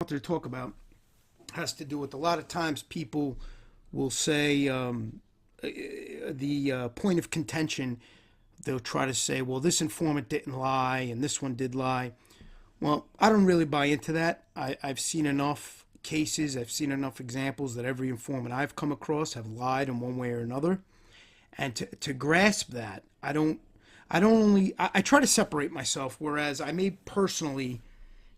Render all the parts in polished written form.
wanted to talk about has to do with a lot of times people will say the point of contention. They'll try to say, well, this informant didn't lie and this one did lie. Well, I don't really buy into that. I've seen enough cases, I've seen enough examples that every informant I've come across have lied in one way or another. And to grasp that, I try to separate myself, whereas I may personally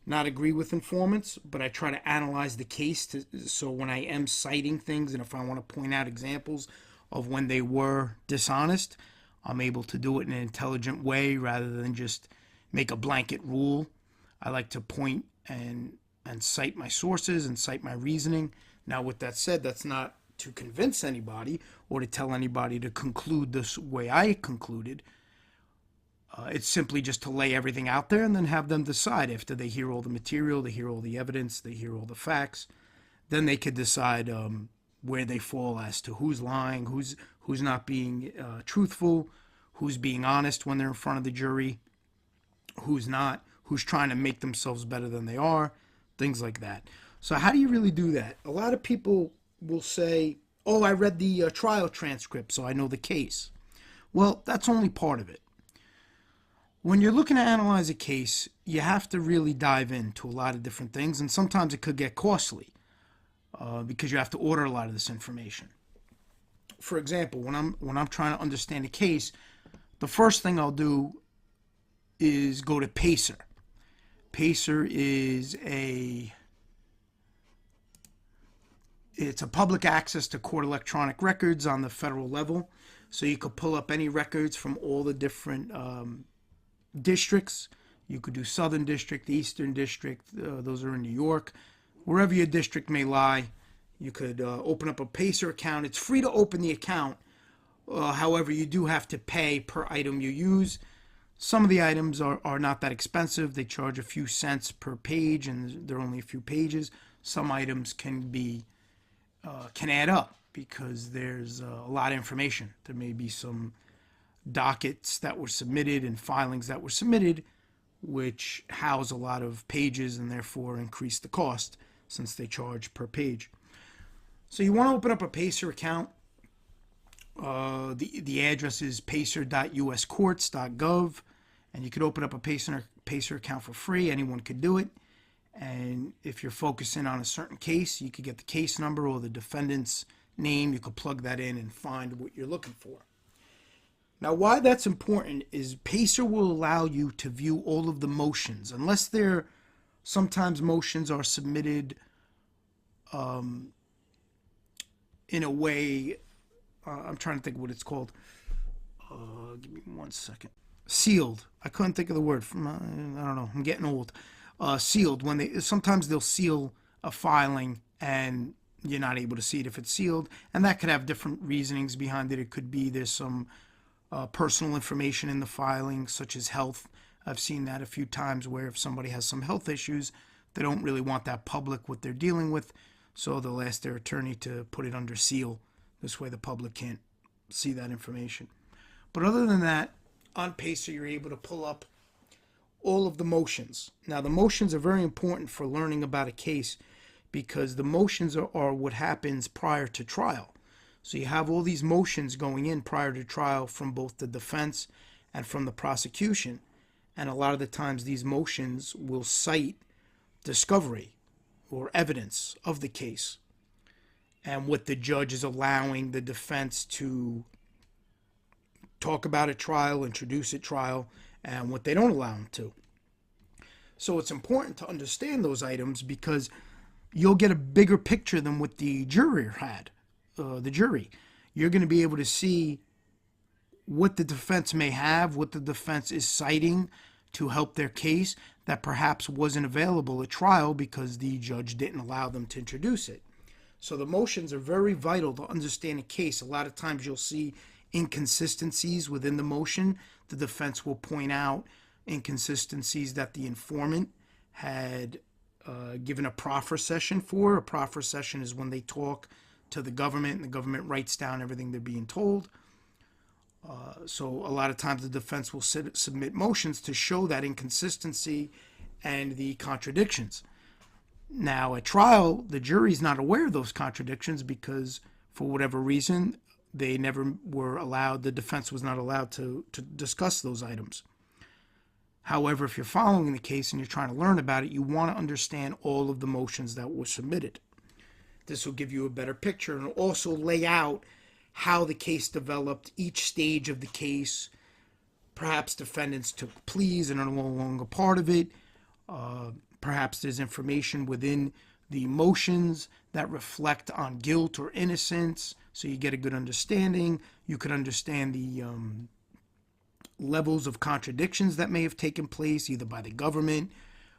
not agree with informants, but I try to analyze the case so when I am citing things and if I want to point out examples of when they were dishonest, I'm able to do it in an intelligent way rather than just make a blanket rule. I like to point and cite my sources and cite my reasoning. Now, with that said, that's not to convince anybody or to tell anybody to conclude this way I concluded. It's simply just to lay everything out there and then have them decide after they hear all the material, they hear all the evidence, they hear all the facts. Then they could decide where they fall as to who's lying, who's not being truthful, who's being honest when they're in front of the jury, who's not, who's trying to make themselves better than they are, things like that. So how do you really do that? A lot of people will say, oh, I read the trial transcript, so I know the case. Well, that's only part of it. When you're looking to analyze a case, you have to really dive into a lot of different things, and sometimes it could get costly because you have to order a lot of this information. For example, when I'm trying to understand a case, the first thing I'll do is go to Pacer. Pacer is it's a public access to court electronic records on the federal level, so you could pull up any records from all the different districts. You could do Southern District, Eastern District, those are in New York. Wherever your district may lie, you could open up a Pacer account. It's free to open the account. However, you do have to pay per item you use. Some of the items are not that expensive. They charge a few cents per page, and they're only a few pages. Some items can add up because there's a lot of information. There may be some dockets that were submitted and filings that were submitted which house a lot of pages and therefore increase the cost since they charge per page. So you want to open up a Pacer account. The address is pacer.uscourts.gov, and you could open up a Pacer account for free. Anyone could do it. And if you're focusing on a certain case, you could get the case number or the defendant's name. You could plug that in and find what you're looking for. Now, why that's important is Pacer will allow you to view all of the motions, unless sometimes motions are submitted in a way, I'm trying to think of what it's called. Give me 1 second. Sealed. I couldn't think of the word. I don't know. I'm getting old. Sealed. Sometimes they'll seal a filing and you're not able to see it if it's sealed, and that could have different reasonings behind it. It could be there's some personal information in the filing, such as health. I've seen that a few times where if somebody has some health issues, they don't really want that public what they're dealing with, so they'll ask their attorney to put it under seal. This way the public can't see that information. But other than that, on Pacer, you're able to pull up all of the motions. Now, the motions are very important for learning about a case because the motions are what happens prior to trial. So you have all these motions going in prior to trial from both the defense and from the prosecution. And a lot of the times these motions will cite discovery or evidence of the case and what the judge is allowing the defense to talk about at trial, introduce at trial, and what they don't allow them to. So it's important to understand those items because you'll get a bigger picture than what the juror had. The jury, you're going to be able to see what the defense may have, what the defense is citing to help their case that perhaps wasn't available at trial because the judge didn't allow them to introduce it. So the motions are very vital to understand a case. A lot of times you'll see inconsistencies within the motion. The defense will point out inconsistencies that the informant had given a proffer session for. A proffer session is when they talk to the government and the government writes down everything they're being told. So a lot of times the defense will submit motions to show that inconsistency and the contradictions. Now, at trial, the jury's not aware of those contradictions because, for whatever reason, they never were allowed, the defense was not allowed to discuss those items. However, if you're following the case and you're trying to learn about it, you want to understand all of the motions that were submitted. This will give you a better picture and also lay out how the case developed, each stage of the case. Perhaps defendants took pleas and are no longer part of it. Perhaps there's information within the motions that reflect on guilt or innocence, so you get a good understanding. You could understand the levels of contradictions that may have taken place, either by the government,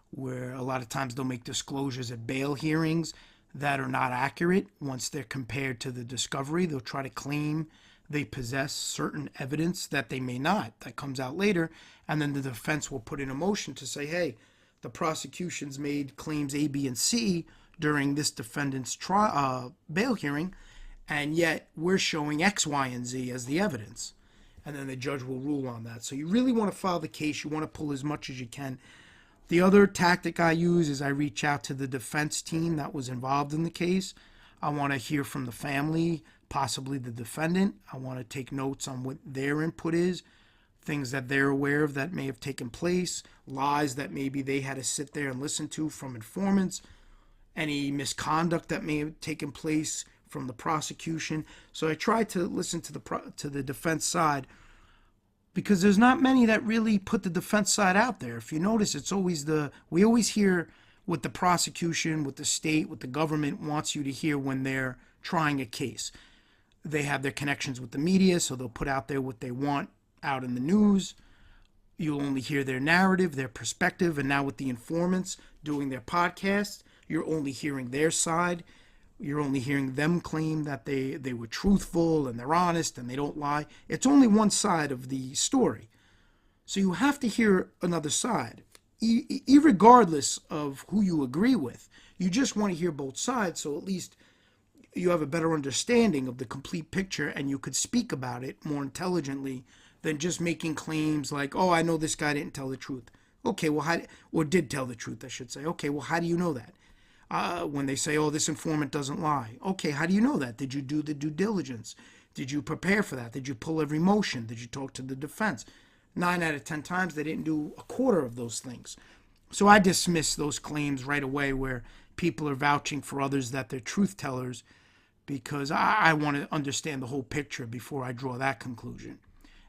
where a lot of times they'll make disclosures at bail hearings that are not accurate. Once they're compared to the discovery, they'll try to claim they possess certain evidence that they may not. That comes out later, and then the defense will put in a motion to say, hey, the prosecution's made claims A, B, and C during this defendant's bail hearing, and yet we're showing X, Y, and Z as the evidence. And then the judge will rule on that. So you really want to file the case. You want to pull as much as you can. The other tactic I use is I reach out to the defense team that was involved in the case. I want to hear from the family, possibly the defendant. I want to take notes on what their input is, things that they're aware of that may have taken place, lies that maybe they had to sit there and listen to from informants, any misconduct that may have taken place from the prosecution. So I try to listen to the defense side, because there's not many that really put the defense side out there. If you notice, it's always we always hear what the prosecution, what the state, what the government wants you to hear when they're trying a case. They have their connections with the media, so they'll put out there what they want out in the news. You'll only hear their narrative, their perspective, and now with the informants doing their podcast, you're only hearing their side. You're only hearing them claim that they were truthful and they're honest and they don't lie. It's only one side of the story. So you have to hear another side, irregardless of who you agree with. You just want to hear both sides, so at least you have a better understanding of the complete picture and you could speak about it more intelligently than just making claims like, oh, I know this guy didn't tell the truth. Okay, well, or did tell the truth, I should say. Okay, well, how do you know that? When they say, oh, this informant doesn't lie. Okay, how do you know that? Did you do the due diligence? Did you prepare for that? Did you pull every motion? Did you talk to the defense? 9 out of 10 times, they didn't do a quarter of those things. So I dismiss those claims right away where people are vouching for others that they're truth tellers, because I want to understand the whole picture before I draw that conclusion.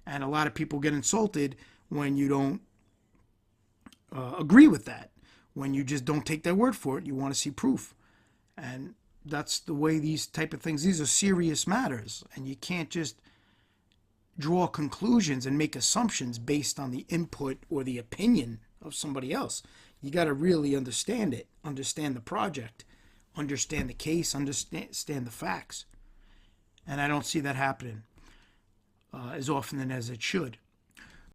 And a lot of people get insulted when you don't agree with that. When you just don't take their word for it, you want to see proof. And that's the way these type of things, these are serious matters. And you can't just draw conclusions and make assumptions based on the input or the opinion of somebody else. You got to really understand it, understand the project, understand the case, understand the facts. And I don't see that happening as often as it should.